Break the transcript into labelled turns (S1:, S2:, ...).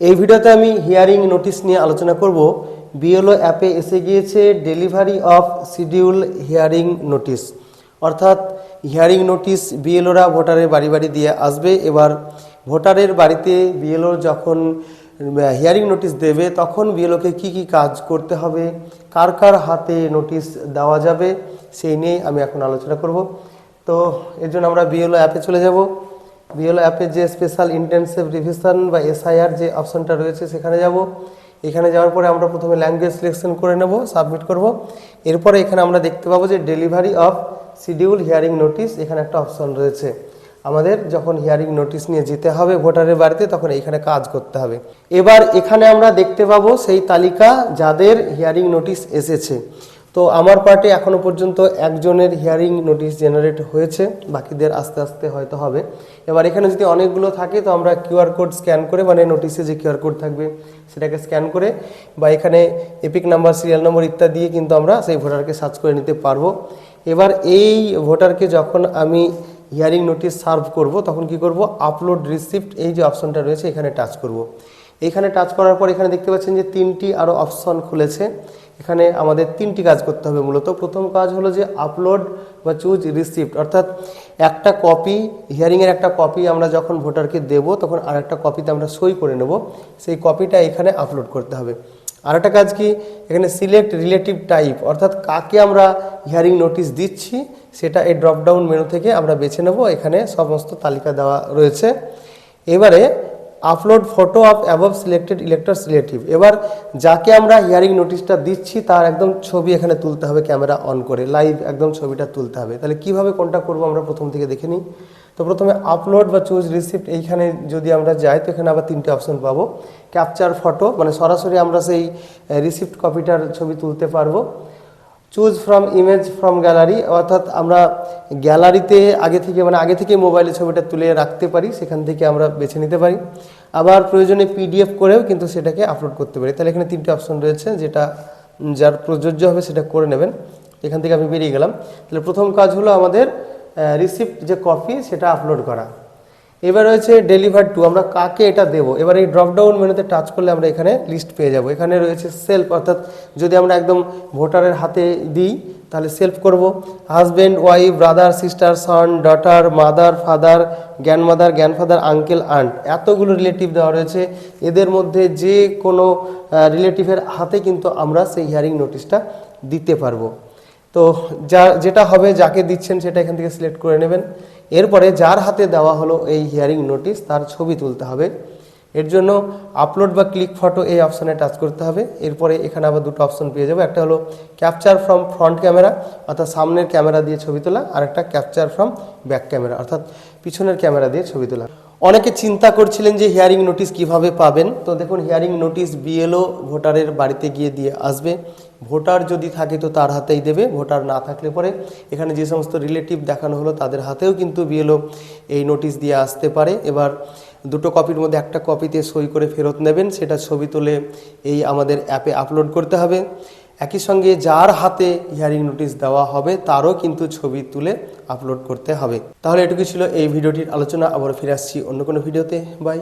S1: এই ভিডিওতে আমি হিয়ারিং নোটিশ নিয়ে আলোচনা করব। বিএলও অ্যাপে এসে গিয়েছে delivery of schedule hearing notice, অর্থাৎ হিয়ারিং নোটিশ বিএলওরা ভোটারের বাড়ি বাড়ি দিয়ে আসবে। এবার ভোটারের বাড়িতে বিএলও যখন হিয়ারিং নোটিশ দেবে তখন বিএলওকে কি কি কাজ করতে হবে, কার কার হাতে নোটিশ দেওয়া যাবে, সেই নিয়ে আমি এখন আলোচনা করব। তো এর জন্য আমরা বিএলও অ্যাপে চলে যাব। বিএলও অ্যাপে যে স্পেশাল ইন্টেনসিভ রিভিশন বা এসআইআর যে অপশনটা রয়েছে সেখানে যাব। এখানে যাওয়ার পরে আমরা প্রথমে ল্যাঙ্গুয়েজ সিলেকশন করে নেব, সাবমিট করব। এরপরে এখানে আমরা দেখতে পাবো যে delivery of schedule hearing notice, এখানে একটা অপশন রয়েছে। আমাদের যখন হিয়ারিং নোটিশ নিয়ে যেতে হবে ভোটারের বাড়িতে তখন এইখানে কাজ করতে হবে। এবার এখানে আমরা দেখতে পাবো সেই তালিকা যাদের হিয়ারিং নোটিশ এসেছে। তো আমার পার্টে এখনো পর্যন্ত একজনের হিয়ারিং নোটিশ জেনারেট হয়েছে, বাকিদের আস্তে আস্তে হয়তো হবে। এবার এখানে যদি অনেকগুলো থাকে তো আমরা কিউআর কোড স্ক্যান করে, মানে নোটিশে যে কিউআর কোড থাকবে সেটাকে স্ক্যান করে বা এখানে এপিক নাম্বার, সিরিয়াল নম্বর ইত্যাদি দিয়ে কিন্তু আমরা সেই ভোটারকে সার্চ করে নিতে পারবো। এবার এই ভোটারকে যখন আমি হিয়ারিং নোটিশ সার্ভ করব তখন কি করব, আপলোড রিসিপ্ট এই যে অপশনটা রয়েছে এখানে টাচ করব। এইখানে টাচ করার পর এখানে দেখতে পাচ্ছেন যে তিনটি আরও অপশন খুলেছে। এখানে আমাদের তিনটি কাজ করতে হবে মূলত। প্রথম কাজ হলো যে আপলোড বা চুজ রিসিপ্ট, অর্থাৎ একটা কপি, হিয়ারিংয়ের একটা কপি আমরা যখন ভোটারকে দেব তখন আর একটা কপিতে আমরা সই করে নেব, সেই কপিটা এখানে আপলোড করতে হবে। আর একটা কাজ কি, এখানে সিলেক্ট রিলেটিভ টাইপ, অর্থাৎ কাকে আমরা হিয়ারিং নোটিশ দিচ্ছি সেটা এই ড্রপডাউন মেনু থেকে আমরা বেছে নেব। এখানে সমস্ত তালিকা দেওয়া রয়েছে। এবারে upload photo of above selected electors relative, এবার যাকে আমরা হিয়ারিং নোটিশটা দিচ্ছি তার একদম ছবি এখানে তুলতে হবে, ক্যামেরা অন করে লাইভ একদম ছবিটা তুলতে হবে। তাহলে কিভাবে কোনটা করব আমরা প্রথম থেকে দেখে নিই। তো প্রথমে আপলোড বা চুজ রিসিপ্ট, এইখানে যদি আমরা যাই তো এখানে আবার তিনটে অপশন পাবো। ক্যাপচার ফটো, মানে সরাসরি আমরা সেই রিসিপ্ট কপিটার ছবি তুলতে পারবো। Choose from image from gallery, অর্থাৎ আমরা গ্যালারিতে আগে থেকে মোবাইলে ছবিটা তুলে রাখতে পারি, সেখান থেকে আমরা বেছে নিতে পারি। আবার প্রয়োজনে পিডিএফ করেও কিন্তু সেটাকে আপলোড করতে পারি। তাহলে এখানে তিনটে অপশন রয়েছে, যেটা যার প্রযোজ্য হবে সেটা করে নেবেন। এখান থেকে আমি বেরিয়ে গেলাম। তাহলে প্রথম কাজ হলো আমাদের রিসিপ্ট যে কপি সেটা আপলোড করা। এবার রয়েছে ডেলিভার টু, আমরা কাকে এটা দেব। এবার এই ড্রপডাউন মেনুতে টাচ করলে আমরা এখানে লিস্ট পেয়ে যাব। এখানে রয়েছে সেলফ, অর্থাৎ যদি আমরা একদম ভোটারের হাতে দিই তাহলে সেলফ করব। Husband, wife, brother, sister, son, daughter, mother, father, grandmother, grandfather, uncle, aunt, এতগুলো রিলেটিভ দেওয়া রয়েছে। এদের মধ্যে যে কোনো রিলেটিভের হাতে কিন্তু আমরা সেই হিয়ারিং নোটিশটা দিতে পারবো। তো যেটা হবে, যাকে দিচ্ছেন সেটা এখান থেকে সিলেক্ট করে নেবেন। এরপরে যার হাতে দেওয়া হলো এই হিয়ারিং নোটিশ তার ছবি তুলতে হবে। এর জন্য আপলোড বা ক্লিক ফটো এই অপশানে টাচ করতে হবে। এরপরে এখানে আবার দুটো অপশন পেয়ে যাবো, একটা হলো ক্যাপচার ফ্রম ফ্রন্ট ক্যামেরা, অর্থাৎ সামনের ক্যামেরা দিয়ে ছবি তোলা, আর একটা ক্যাপচার ফ্রম ব্যাক ক্যামেরা, অর্থাৎ পিছনের ক্যামেরা দিয়ে ছবি তোলা। অনেকে চিন্তা করছিলেন যে হিয়ারিং নোটিশ কিভাবে পাবেন। তো দেখুন, হিয়ারিং নোটিশ বিএলও ভোটারের বাড়িতে গিয়ে দিয়ে আসবে। ভোটার যদি থাকে তো তার হাতেই দেবে, ভোটার না থাকলে পরে এখানে যে সমস্ত রিলেটিভ দেখানো হলো তাদের হাতেও কিন্তু বিএলও এই নোটিশ দিয়ে আসতে পারে। এবার দুটো কপির মধ্যে একটা কপিতে সই করে ফেরত নেবেন, সেটা ছবি তুলে এই আমাদের অ্যাপে আপলোড করতে হবে। একই সঙ্গে যার হাতে হিয়ারিং নোটিশ দেওয়া হবে তারও কিন্তু ছবি তুলে আপলোড করতে হবে। তাহলে এটুকু ছিল এই ভিডিওটির আলোচনা। আবার ফিরে আসছি অন্য কোনো ভিডিওতে। বাই।